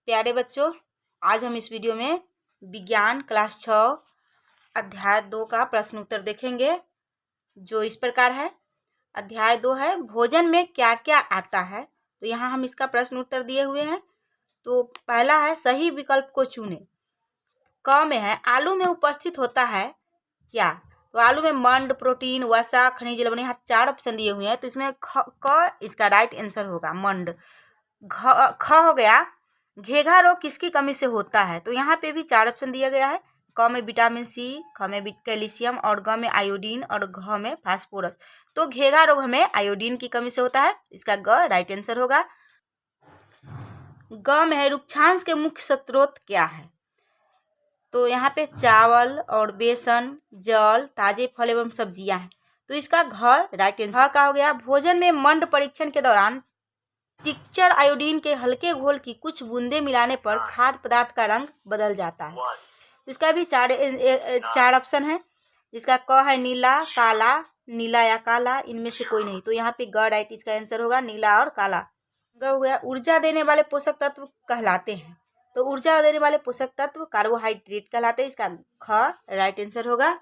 प्यारे बच्चों, आज हम इस वीडियो में विज्ञान क्लास 6 अध्याय 2 का प्रश्न उत्तर देखेंगे, जो इस प्रकार है। अध्याय 2 है भोजन में क्या क्या आता है। तो यहाँ हम इसका प्रश्न उत्तर दिए हुए हैं। तो पहला है सही विकल्प को चुने। क में है आलू में उपस्थित होता है क्या। तो आलू में मंड, प्रोटीन, वसा, खनिज लवण, यहाँ 4 ऑप्शन दिए हुए हैं। तो इसमें क इसका राइट आंसर होगा मंड। ख हो गया घेघा रोग किसकी कमी से होता है। तो यहाँ पे भी 4 ऑप्शन दिया गया है। क में विटामिन सी, ख में कैल्शियम और ग में आयोडीन और घ में फास्फोरस। तो घेघा रोग हमें आयोडीन की कमी से होता है। इसका ग राइट आंसर होगा। ग में है रुक्षांश के मुख्य स्रोत क्या है। तो यहाँ पे चावल और बेसन, जल, ताजे फल एवं सब्जियां हैं। तो इसका घ राइट आंसर का हो गया। भोजन में मंड परीक्षण के दौरान टिंचर आयोडीन के हल्के घोल की कुछ बूंदे मिलाने पर खाद्य पदार्थ का रंग बदल जाता है। इसका भी 4 ऑप्शन है। इसका क है नीला, काला, नीला या काला, इनमें से कोई नहीं। तो यहाँ पे ग राइट इसका आंसर होगा, नीला और काला। ग हो गया ऊर्जा देने वाले पोषक तत्व कहलाते हैं। तो ऊर्जा देने वाले पोषक तत्व कार्बोहाइड्रेट कहलाते हैं। इसका ख राइट आंसर होगा।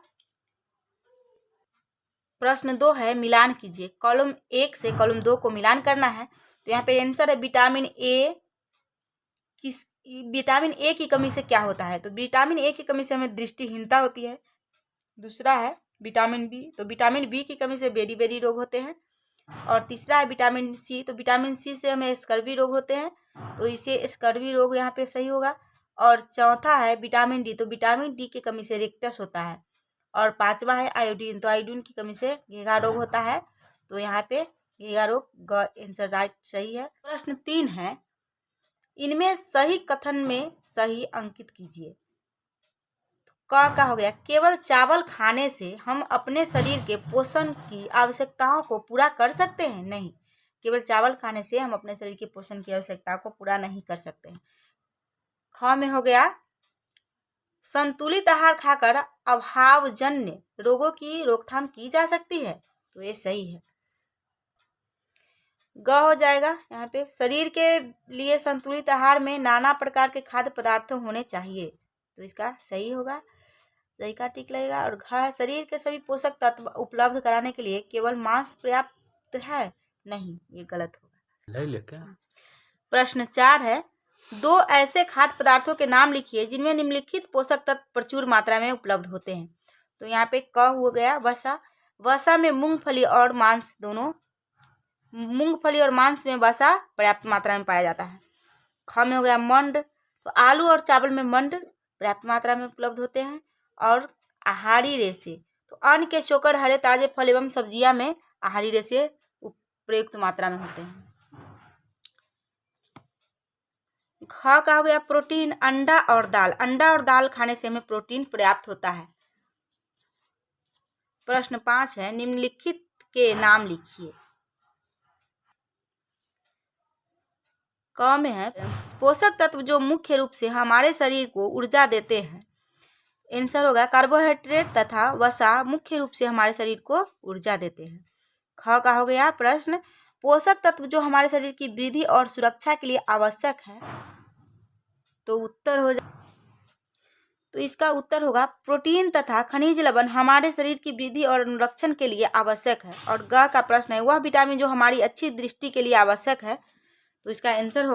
प्रश्न 2 है मिलान कीजिए। कॉलम 1 से कॉलम 2 को मिलान करना है। तो यहाँ पे आंसर है विटामिन ए की कमी से क्या होता है। तो विटामिन ए की कमी से हमें दृष्टिहीनता होती है। दूसरा है विटामिन बी। तो विटामिन बी की कमी से बेरी रोग होते हैं। और तीसरा है विटामिन सी। तो विटामिन सी से हमें स्कर्वी रोग होते हैं। तो इसे स्कर्वी रोग यहाँ पे सही होगा। और चौथा है विटामिन डी। तो विटामिन डी की कमी से रेक्टस होता है। और 5वां है आयोडीन। तो आयोडीन की कमी से घेघा रोग होता है। तो यहाँ पे घेघा रोग ग आंसर राइट सही है। प्रश्न 3 है इनमें सही कथन में सही अंकित कीजिए। तो क का हो गया केवल चावल खाने से हम अपने शरीर के पोषण की आवश्यकताओं को पूरा कर सकते हैं। नहीं, केवल चावल खाने से हम अपने शरीर के पोषण की आवश्यकताओं को पूरा नहीं कर सकते हैं। ख में हो गया संतुलित आहार खाकर अभावजन्य रोगों की रोकथाम की जा सकती है। तो ये सही है। ग हो जाएगा यहाँ पे शरीर के लिए संतुलित आहार में नाना प्रकार के खाद्य पदार्थ होने चाहिए। तो इसका सही होगा, सही का टिक लगेगा। और घ शरीर के सभी पोषक तत्व उपलब्ध कराने के लिए केवल मांस पर्याप्त है। नहीं, ये गलत होगा। प्रश्न 4 है 2 ऐसे खाद्य पदार्थों के नाम लिखिए जिनमें निम्नलिखित पोषक तत्व प्रचुर मात्रा में उपलब्ध होते हैं। तो यहाँ पे क हो गया वसा। वसा में मूंगफली और मांस दोनों, मूंगफली और मांस में वसा पर्याप्त मात्रा में पाया जाता है। ख में हो गया मंड। तो आलू और चावल में मंड पर्याप्त मात्रा में उपलब्ध होते हैं। और आहारी रेशे। तो अन्न के शोकर, हरे ताजे फल एवं सब्जियां में आहारी रेशे प्रयुक्त मात्रा में होते हैं। ख का हो गया प्रोटीन। अंडा और दाल। अंडा और दाल खाने से हमें प्रोटीन पर्याप्त होता है। प्रश्न 5 है निम्नलिखित के नाम लिखिए। क में है पोषक तत्व जो मुख्य रूप से हमारे शरीर को ऊर्जा देते हैं। आंसर होगा कार्बोहाइड्रेट तथा वसा मुख्य रूप से हमारे शरीर को ऊर्जा देते हैं। ख का हो गया प्रश्न पोषक तत्व जो हमारे शरीर की वृद्धि और सुरक्षा के लिए आवश्यक है। तो उत्तर हो तो इसका उत्तर होगा प्रोटीन तथा खनिज लवण हमारे शरीर की वृद्धि और अनुरक्षण के लिए आवश्यक है। और ग का प्रश्न है वह विटामिन जो हमारी अच्छी दृष्टि के लिए आवश्यक है। तो इसका आंसर होगा